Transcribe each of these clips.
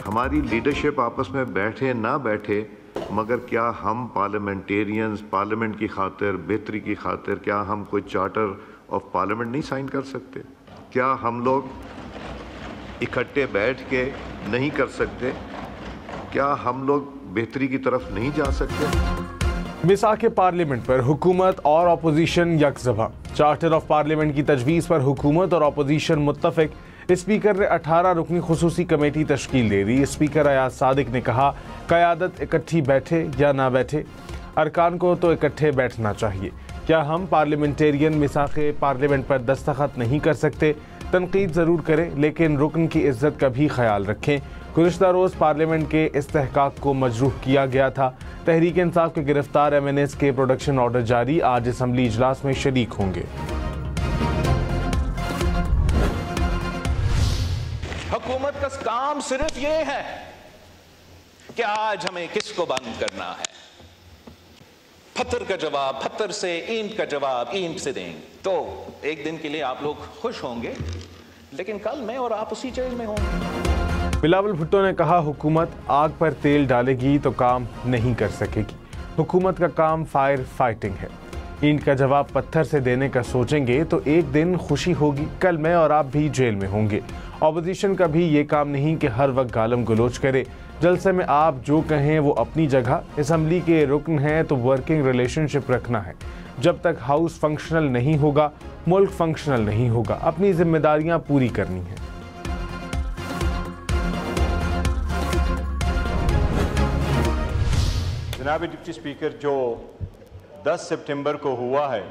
हमारी लीडरशिप आपस में बैठे ना बैठे, मगर क्या हम पार्लियामेंटेरियंस पार्लियामेंट की खातिर, बेहतरी की खातिर, क्या हम कोई चार्टर ऑफ पार्लियामेंट नहीं साइन कर सकते? क्या हम लोग इकट्ठे बैठ के नहीं कर सकते? क्या हम लोग बेहतरी की तरफ नहीं जा सकते? मिसाक पार्लियामेंट पर हुकूमत और अपोजिशन यकजबा। चार्टर ऑफ पार्लियामेंट की तजवीज़ पर हुकूमत और अपोजिशन मुत्तफिक। स्पीकर ने 18 रुकनी खुसूसी कमेटी तश्कील दे दी। स्पीकर अयाज सादिक ने कहा, क़यादत इकट्ठी बैठे या ना बैठे, अरकान को तो इकट्ठे बैठना चाहिए। क्या हम पार्लियामेंटेरियन मिसाक पार्लियामेंट पर दस्तखत नहीं कर सकते? तनकीद ज़रूर करें, लेकिन रुकन की इज्जत का भी ख्याल रखें। गुज़िश्ता रोज़ पार्लियामेंट के इस्तेहकाक को मजरूह किया गया था। तहरीक इंसाफ के गिरफ्तार MNAs के प्रोडक्शन ऑर्डर जारी। आज असम्बली इजलास में शरीक होंगे। हुकूमत का काम सिर्फ ये है कि आज हमें किसको बंद करना है। पत्थर का जवाब पत्थर से, ईंट का जवाब ईंट से देंगे तो एक दिन के लिए आप लोग खुश होंगे, लेकिन कल मैं और आप उसी जेल में होंगे। बिलावल भुट्टो ने कहा, हुकूमत आग पर तेल डालेगी तो काम नहीं कर सकेगी। हुकूमत का काम फायर फाइटिंग है। ईंट का जवाब पत्थर से देने का सोचेंगे तो एक दिन खुशी होगी, कल मैं और आप भी जेल में होंगे। ऑपोजिशन का भी ये काम नहीं कि हर वक्त गालम गलोच करे। जलसे में आप जो कहें वो अपनी जगह। असम्बली के रुकन हैं तो वर्किंग रिलेशनशिप रखना है। जब तक हाउस फंक्शनल नहीं होगा, मुल्क फंक्शनल नहीं होगा। अपनी जिम्मेदारियां पूरी करनी है। जनाब डिप्टी स्पीकर, जो 10 सितंबर को हुआ है,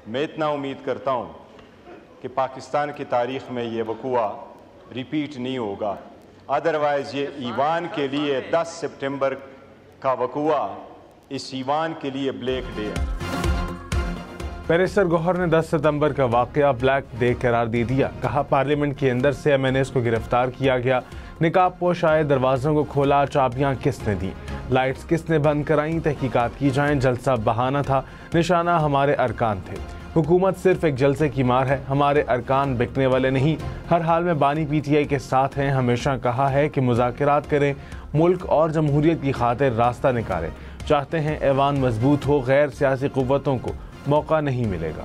मैं इतना उम्मीद करता हूँ कि पाकिस्तान की तारीख़ में ये वक़ुआ रिपीट नहीं होगा। अदरवाइज़ ये ईवान के लिए 10 सितंबर का वक़ुआ इस ईवान के लिए ब्लैक डे है। बैरिस्टर गौहर ने 10 सितंबर का वाक़या ब्लैक डे करार दे दिया। कहा, पार्लियामेंट के अंदर से MNAs को गिरफ्तार किया गया, निकाब पोश आए, दरवाज़ों को खोला, चाबियाँ किसने दी, लाइट्स किसने बंद कराई, तहकीकात की जाएं। जलसा बहाना था, निशाना हमारे अरकान थे। हुकूमत सिर्फ एक जलसे की मार है, हमारे अरकान बिकने वाले नहीं। हर हाल में बानी PTI के साथ हैं। हमेशा कहा है कि मुज़ाकरात करें, मुल्क और जमहूरियत की खातिर रास्ता निकालें। चाहते हैं ऐवान मजबूत हो, गैर सियासी क़ुव्वतों को मौका नहीं मिलेगा।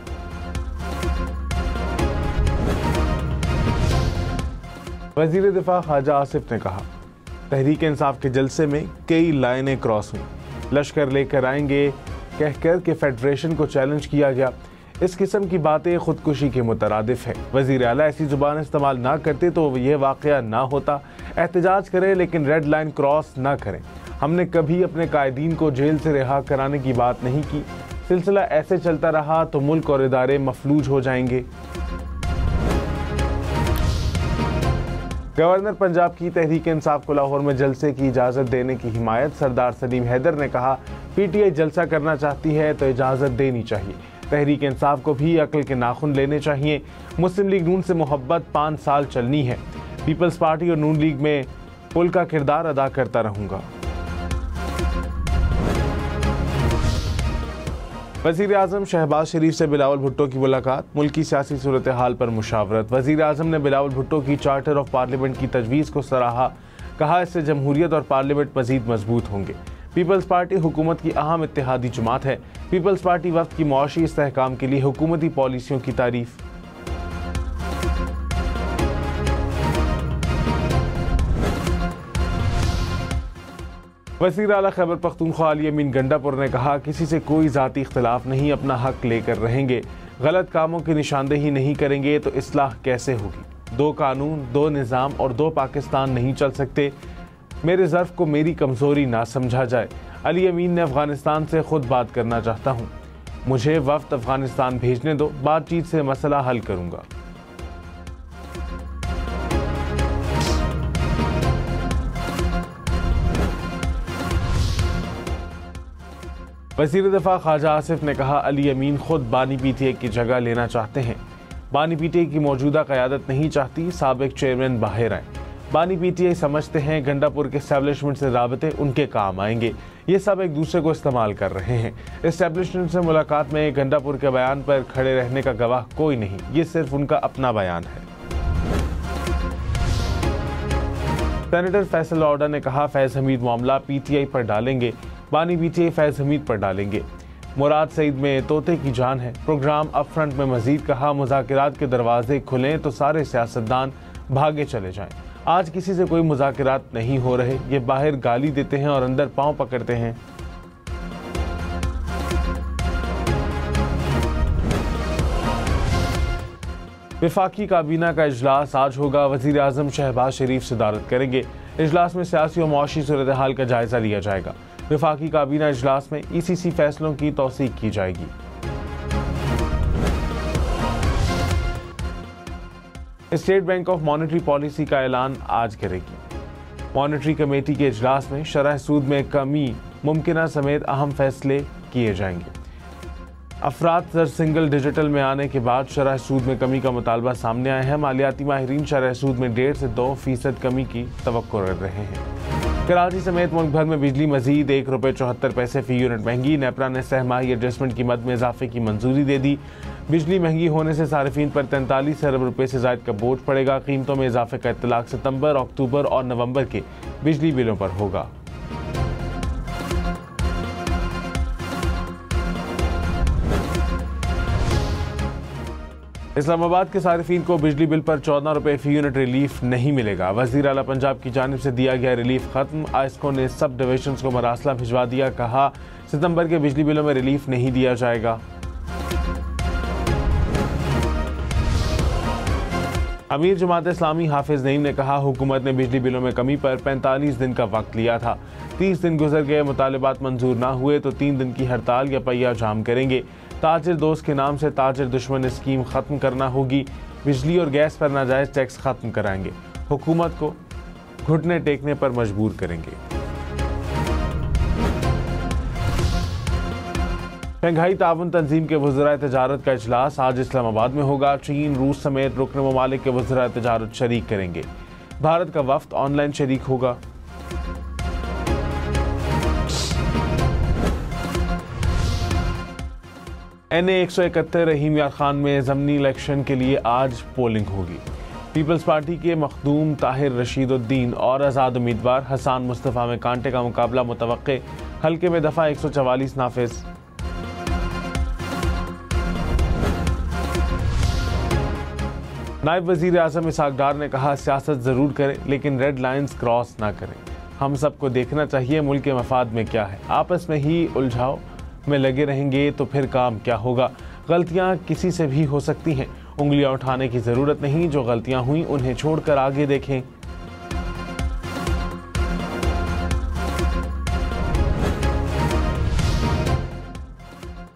वज़ीर दिफा ख्वाजा आसिफ ने कहा, तहरीक इंसाफ के जलसे में कई लाइनें क्रॉस हुई। लश्कर लेकर आएंगे कहकर के फेडरेशन को चैलेंज किया गया। इस किस्म की बातें खुदकुशी के मुतरादिफ है। वज़ीर आला ऐसी ज़ुबान इस्तेमाल ना करते तो यह वाक़या ना होता। एहतजाज करें लेकिन रेड लाइन क्रॉस ना करें। हमने कभी अपने कायदीन को जेल से रिहा कराने की बात नहीं की। सिलसिला ऐसे चलता रहा तो मुल्क और इदारे मफलूज हो जाएंगे। गवर्नर पंजाब की तहरीक इंसाफ को लाहौर में जलसे की इजाज़त देने की हिमायत। सरदार सलीम हैदर ने कहा, PTI जलसा करना चाहती है तो इजाज़त देनी चाहिए। तहरीक इंसाफ को भी अक्ल के नाखून लेने चाहिए। मुस्लिम लीग नून से मोहब्बत 5 साल चलनी है। पीपल्स पार्टी और नून लीग में पुल का किरदार अदा करता रहूँगा। वज़ीर आज़म शहबाज शरीफ से बिलावल भुट्टो की मुलाकात। मुल्की सियासी सूरत हाल पर मुशावरत। वज़ीर आज़म ने बिलावल भुट्टो की चार्टर ऑफ पार्लियामेंट की तजवीज़ को सराहा। कहा, इससे जमहूरियत और पार्लियामेंट मज़ीद मजबूत होंगे। पीपल्स पार्टी हुकूमत की अहम इत्तेहादी जमात है। पीपल्स पार्टी वक्त की मुआशी इस्तेहकाम के लिए हुकूमती पॉलिसियों की तारीफ। वज़ीर आला खैबर पख्तूनख्वा अली अमीन गंडापुर ने कहा, किसी से कोई ज़ाती इख्तिलाफ नहीं, अपना हक लेकर रहेंगे। गलत कामों की निशानदेही नहीं करेंगे तो इस्लाह कैसे होगी। 2 कानून, 2 निज़ाम और 2 पाकिस्तान नहीं चल सकते। मेरे ज़र्फ़ को मेरी कमज़ोरी ना समझा जाए। अली अमीन ने अफ़गानिस्तान से ख़ुद बात करना चाहता हूँ, मुझे वफ़द अफ़गानिस्तान भेजने दो, बातचीत से मसला हल करूँगा। वज़ीर दिफा ख्वाजा आसिफ ने कहा, अली अमीन खुद बानी PTI की जगह लेना चाहते हैं। बानी PTI की मौजूदा क़यादत नहीं चाहती साबिक़ चेयरमैन बाहर आए। बानी PTI समझते हैं गंडापुर के एस्टेब्लिशमेंट से राबते उनके काम आएंगे। ये सब एक दूसरे को इस्तेमाल कर रहे हैं। एस्टेब्लिशमेंट से मुलाकात में गंडापुर के बयान पर खड़े रहने का गवाह कोई नहीं, ये सिर्फ उनका अपना बयान है। सेनेटर फैसल लौडा ने कहा फैज हमीद मामला पीटीआई पर डालेंगे, बानी पीटीआई फैज हमीद पर डालेंगे। मुराद सईद में तोते की जान है। प्रोग्राम अप फ्रंट में मजीद कहा मुज़ाकरात के दरवाजे खुलें तो सारे सियासतदान भागे चले जाएं। आज किसी से कोई मुज़ाकरात नहीं हो रहे, ये बाहर गाली देते हैं और अंदर पांव पकड़ते हैं। वफाकी काबीना का इजलास आज होगा। वज़ीर आज़म शहबाज शरीफ सदारत करेंगे। इजलास में सियासी और मुआशी सूरत हाल का जायजा लिया जाएगा। वफाकी काबीना इजलास में ईसीसी फैसलों की तौसीक की जाएगी। State bank of monetary policy का ऐलान आज करेगी। मॉनेटरी कमेटी के इजलास में शरह सूद में कमी मुमकिना समेत अहम फैसले किए जाएंगे। अफराद दर सिंगल डिजिटल में आने के बाद शरह सूद में कमी का मुतालबा सामने आया है। मालियाती माहिरीन शरह सूद में 1.5 से 2% कमी की तवक्को कर रहे हैं। कराची समेत मुल्क भर में बिजली मजीद ₹1.74 फी यूनिट महंगी। नेपरा ने सहमाही एडजस्टमेंट कीमत में इजाफे की मंजूरी दे दी। बिजली महंगी होने से सारिफीन पर 43 अरब रुपए से ज़ायद का बोझ पड़ेगा। कीमतों में इजाफे का इत्तलाक सितंबर, अक्टूबर और नवंबर के बिजली बिलों पर होगा। इस्लामाबाद के सारिफीन को बिजली बिल पर 14 रुपए फी यूनिट रिलीफ नहीं मिलेगा। वज़ीर आला पंजाब की जानिब से दिया गया रिलीफ खत्म। आइस्को ने सब डिविजन्स को मरासला भिजवा दिया। कहा सितंबर के बिजली बिलों में रिलीफ नहीं दिया जाएगा। अमीर जमात इस्लामी हाफिज नईम ने कहा हुकूमत ने बिजली बिलों में कमी पर 45 दिन का वक्त लिया था। 30 दिन गुजर गए, मुतालिबात मंजूर ना हुए तो 3 दिन की हड़ताल या पहिया जाम करेंगे। ताजिर दोस्त के नाम से ताजिर दुश्मन स्कीम खत्म करना होगी। बिजली और गैस पर नाजायज टैक्स खत्म कराएंगे। हुकूमत को घुटने टेकने पर मजबूर करेंगे। शंघाई ताउन तंजीम के वज़राए तजारत का इजलास आज इस्लामाबाद में होगा। चीन, रूस समेत रुकन ममालिक के वज़राए तजारत शरीक करेंगे। भारत का वफ्द ऑनलाइन शरीक होगा। NA 171 रहीम यार खान में ज़मनी इलेक्शन के लिए आज पोलिंग होगी। पीपल्स पार्टी के मखदूम ताहिर रशीदुद्दीन और आज़ाद उम्मीदवार हसान मुस्तफ़ा में कांटे का मुकाबला मुतवक्के। हल्के में दफ़ा 144 नाफिज। नायब वज़ीर आज़म इसहाक डार ने कहा सियासत ज़रूर करें लेकिन रेड लाइन्स क्रॉस ना करें। हम सबको देखना चाहिए मुल्क के मफाद में क्या है। आपस में ही उलझाओ में लगे रहेंगे तो फिर काम क्या होगा। गलतियां किसी से भी हो सकती हैं, उंगलियां उठाने की ज़रूरत नहीं। जो गलतियां हुई उन्हें छोड़कर आगे देखें।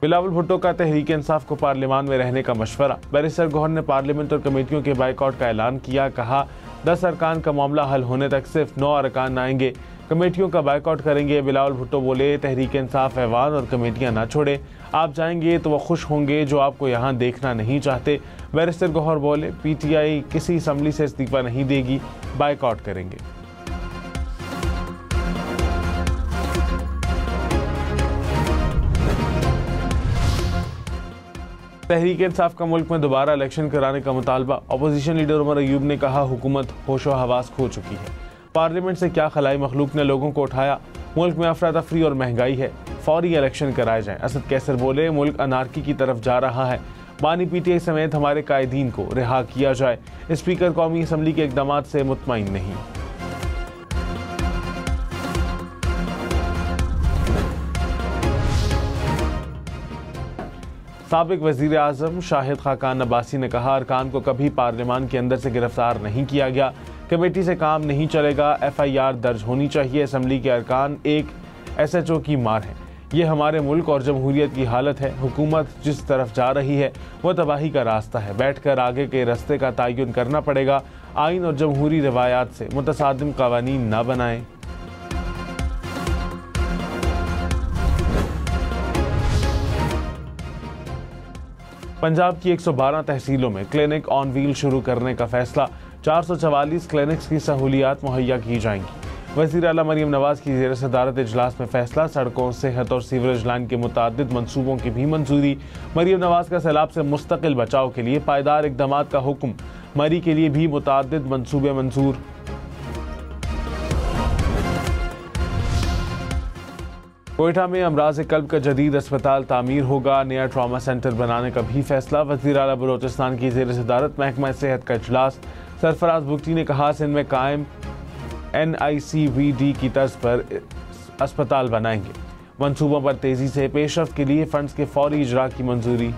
बिलावल भुट्टो का तहरीक इंसाफ को पार्लियामान में रहने का मशवरा। बैरिस्टर गौहर ने पार्लियामेंट और कमेटियों के बाइकआउट का ऐलान किया। कहा 10 अरकान का मामला हल होने तक सिर्फ 9 अरकान आएंगे, कमेटियों का बाइकआउट करेंगे। बिलावल भुट्टो बोले तहरीक इंसाफ ऐवान और कमेटियां ना छोड़े, आप जाएंगे तो वो खुश होंगे जो आपको यहाँ देखना नहीं चाहते। बैरिस्टर गौहर बोले PTI किसी असम्बली से इस्तीफा नहीं देगी, बाइकआउट करेंगे। तहरीक इंसाफ का मुल्क में दोबारा इलेक्शन कराने का मुतालबा। अपोजिशन लीडर उमर अयूब ने कहा हुकूमत होशो हवास खो चुकी है। पार्लियामेंट से क्या खलाई मखलूक ने लोगों को उठाया। मुल्क में अफरा तफरी और महंगाई है, फौरी इलेक्शन कराए जाएं। असद कैसर बोले मुल्क अनारकी की तरफ जा रहा है। बानी PTI समेत हमारे कायदीन को रिहा किया जाए। स्पीकर कौमी असम्बली के इक़दामात से मुतमईन नहीं। साबिक वज़ीर आज़म शाहिद खाकान अब्बासी ने कहा अरकान को कभी पार्लियामान के अंदर से गिरफ्तार नहीं किया गया, कमेटी से काम नहीं चलेगा। FIR दर्ज होनी चाहिए। असम्बली के अरकान एक SHO की मार है। ये हमारे मुल्क और जमहूरियत की हालत है। हुकूमत जिस तरफ जा रही है वह तबाही का रास्ता है। बैठकर आगे के रास्ते का तयन करना पड़ेगा। आइन और जमहूरी रवायात से मुतसादिम कवानीन न बनाएं। पंजाब की 112 तहसीलों में क्लिनिक ऑन व्हील शुरू करने का फैसला। 444 क्लिनिक्स की सहूलियात मुहैया की जाएंगी। वज़ीर आला मरियम नवाज की ज़ेर सदारत इजलास में फैसला। सड़कों, सेहत और सीवरेज लाइन के मुतादिद मंसूबों की भी मंजूरी। मरियम नवाज का सैलाब से मुस्तकिल बचाव के लिए पायदार इक़दामात का हुक्म। मरी के लिए भी मुतादिद मंसूबे मंजूर। कोयटा में अमराज कल्ब का जदीद अस्पताल तामीर होगा। नया ट्रॉमा सेंटर बनाने का भी फैसला। वज़ीर आला बलोचिस्तान की ज़ेर सदारत महकमा सेहत का इजलास। सरफराज बुगटी ने कहा सिंध में कायम NICVD की तर्ज पर अस्पताल बनाएंगे। मंसूबों पर तेजी से पेशरफ्त के लिए फंड्स के फौरी इजरा की मंजूरी।